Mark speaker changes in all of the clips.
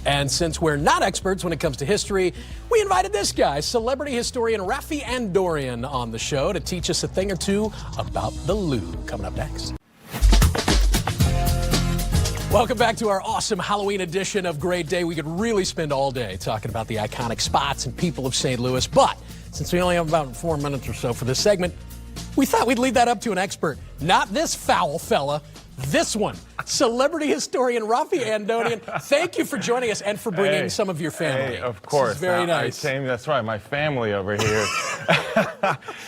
Speaker 1: And since we're not experts when it comes to history, we invited this guy, celebrity historian Raffi Andonian, on the show to teach us a thing or two about the Lou. Coming up next. Welcome back to our awesome Halloween edition of Great Day. We could really spend all day talking about the iconic spots and people of St. Louis, but since we only have about 4 minutes or so for this segment, we thought we'd leave that up to an expert. Not this foul fella, this one. Celebrity historian Raffi Andonian, thank you for joining us and for bringing some of your family.
Speaker 2: Hey, of course.
Speaker 1: This is very nice.
Speaker 2: That's right, my family over here.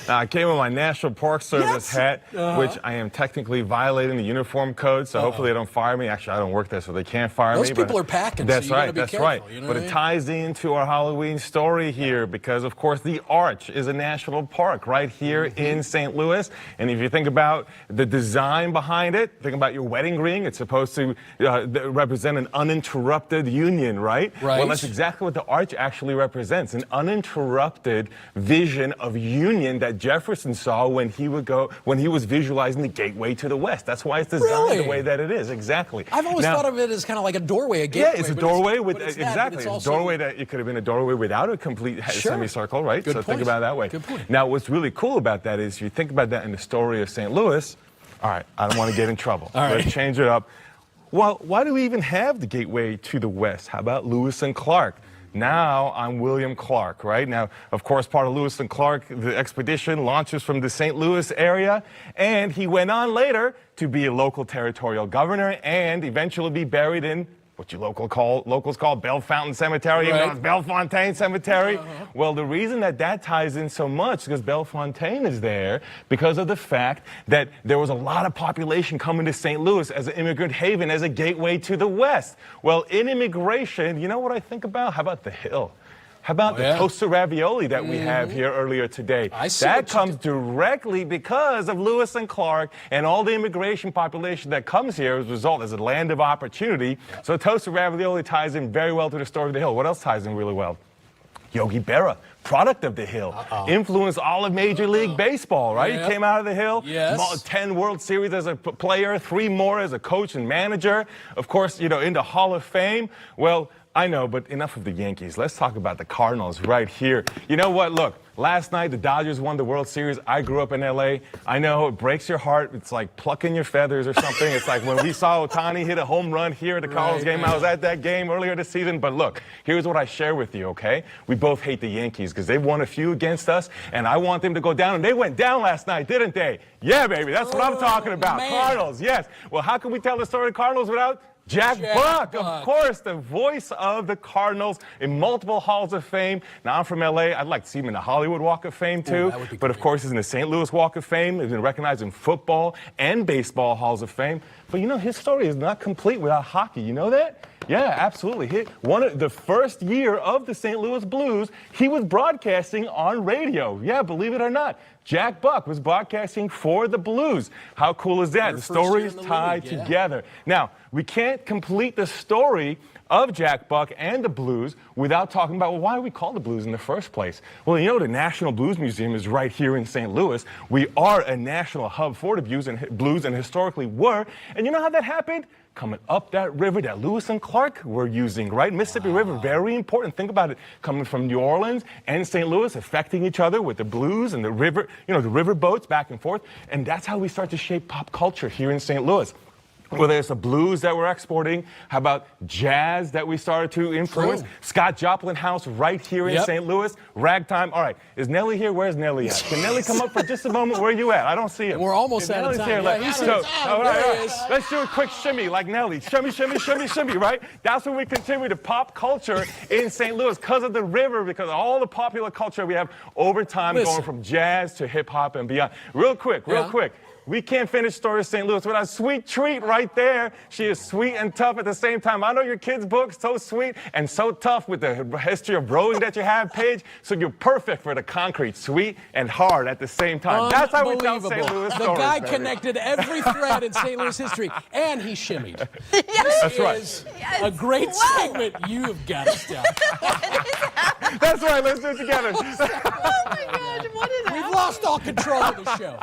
Speaker 2: Now, I came with my National Park Service hat, which I am technically violating the uniform code, so hopefully they don't fire me. Actually, I don't work there, so they can't fire me.
Speaker 1: Those people are packing,
Speaker 2: that's
Speaker 1: so you
Speaker 2: right,
Speaker 1: gotta be
Speaker 2: that's
Speaker 1: careful,
Speaker 2: right.
Speaker 1: you know
Speaker 2: But
Speaker 1: what I
Speaker 2: it
Speaker 1: mean?
Speaker 2: ties into our Halloween story here because, of course, the Arch is a national park right here in St. Louis. And if you think about the design behind it, think about your wedding ring. It's supposed to represent an uninterrupted union, right?
Speaker 1: Right.
Speaker 2: Well, that's exactly what the Arch actually represents, an uninterrupted vision of union that Jefferson saw when he was visualizing the gateway to the West. That's why it's designed the way that it is. Exactly.
Speaker 1: I've always thought of it as kind of like a doorway, a gateway.
Speaker 2: Yeah, it's a doorway with
Speaker 1: exactly.
Speaker 2: It's a doorway that it could have been a doorway without a complete semicircle, right?
Speaker 1: Good
Speaker 2: so
Speaker 1: point.
Speaker 2: think about it that way.
Speaker 1: Good point.
Speaker 2: Now, what's really cool about that is you think about that in the story of St. Louis. All right, I don't want to get in trouble.
Speaker 1: All right.
Speaker 2: Let's change it up. Well, why do we even have the gateway to the West? How about Lewis and Clark? Now I'm William Clark, right? Now, of course, part of Lewis and Clark, the expedition launches from the St. Louis area, and he went on later to be a local territorial governor and eventually be buried in what you locals call Belle Fountain Cemetery, even though it's Bellefontaine Cemetery. Well, the reason that ties in so much is because Bellefontaine is there because of the fact that there was a lot of population coming to St. Louis as an immigrant haven, as a gateway to the West. Well, in immigration, you know what I think about? How about the Hill? How about the toasted ravioli that we have here earlier today? That comes directly because of Lewis and Clark and all the immigration population that comes here as a result, as a land of opportunity. So toasted ravioli ties in very well to the story of the Hill. What else ties in really well? Yogi Berra, product of the Hill, influenced all of Major League Baseball, right? He came out of the Hill, 10 World Series as a player, 3 more as a coach and manager. Of course, you know, into Hall of Fame. Well, I know, but enough of the Yankees. Let's talk about the Cardinals right here. You know what? Look, last night the Dodgers won the World Series. I grew up in L.A. I know it breaks your heart. It's like plucking your feathers or something. It's like when we saw Ohtani hit a home run here at the Cardinals game. I was at that game earlier this season. But look, here's what I share with you, okay? We both hate the Yankees because they've won a few against us, and I want them to go down. And they went down last night, didn't they? Yeah, baby. That's what I'm talking about. Cardinals, yes. Well, how can we tell the story of the Cardinals without Jack Buck, of course, the voice of the Cardinals in multiple halls of fame. Now, I'm from L.A. I'd like to see him in the Hollywood Walk of Fame, too. But, of course, he's in the St. Louis Walk of Fame. He's been recognized in football and baseball halls of fame. But, you know, his story is not complete without hockey. You know that? Yeah, absolutely. The first year of the St. Louis Blues, he was broadcasting on radio. Yeah, believe it or not. Jack Buck was broadcasting for the Blues. How cool is that? The stories tied together. Now, we can't complete the story of Jack Buck and the Blues without talking about, well, why do we call the Blues in the first place? Well, you know, the National Blues Museum is right here in St. Louis. We are a national hub for the blues and historically were. And you know how that happened? Coming up that river that Lewis and Clark were using, right? Mississippi River, very important. Think about it, coming from New Orleans and St. Louis, affecting each other with the blues and the river, you know, the river boats back and forth. And that's how we start to shape pop culture here in St. Louis. Whether it's the blues that we're exporting, how about jazz that we started to influence? Scott Joplin House right here in St. Louis. Ragtime. All right, is Nelly here? Where's Nelly at? Can Nelly come up for just a moment? Where are you at? I don't see him.
Speaker 1: We're almost out of time.
Speaker 2: Here, let's do a quick shimmy like Nelly. Shimmy, shimmy, shimmy, shimmy, right? That's when we continue to pop culture in St. Louis because of the river, because of all the popular culture we have over time going from jazz to hip-hop and beyond. Real quick. We can't finish Story of St. Louis without a sweet treat right there. She is sweet and tough at the same time. I know your kid's book, so sweet and so tough with the history of rowing that you have, Paige. So you're perfect for the concrete, sweet and hard at the same time. That's how we tell St. Louis stories.
Speaker 1: The guy connected every thread in St. Louis history, and he shimmied.
Speaker 2: That's right.
Speaker 1: This is a great segment. You've got to stop.
Speaker 2: That's right. Let's do it together.
Speaker 3: Oh, my God. What did
Speaker 1: We've lost all control of the show.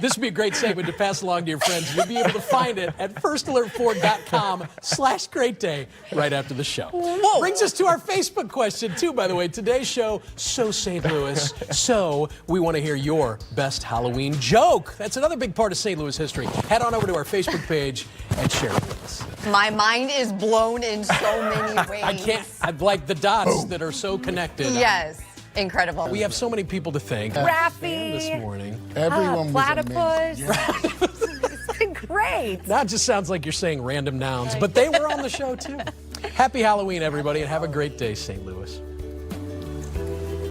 Speaker 1: This would be a great segment to pass along to your friends. You'll be able to find it at firstalertford.com/greatday right after the show. Whoa. Brings us to our Facebook question, too, by the way. Today's show, So St. Louis. So we want to hear your best Halloween joke. That's another big part of St. Louis history. Head on over to our Facebook page and share it with us.
Speaker 3: My mind is blown in so many ways.
Speaker 1: I'd like the dots that are so connected.
Speaker 3: Yes. Incredible.
Speaker 1: We have so many people to thank.
Speaker 4: Raffi.
Speaker 1: This morning.
Speaker 4: Everyone platypus. It's been great.
Speaker 1: That just sounds like you're saying random nouns, but they were on the show too. Happy Halloween, everybody, and have a great day, St. Louis.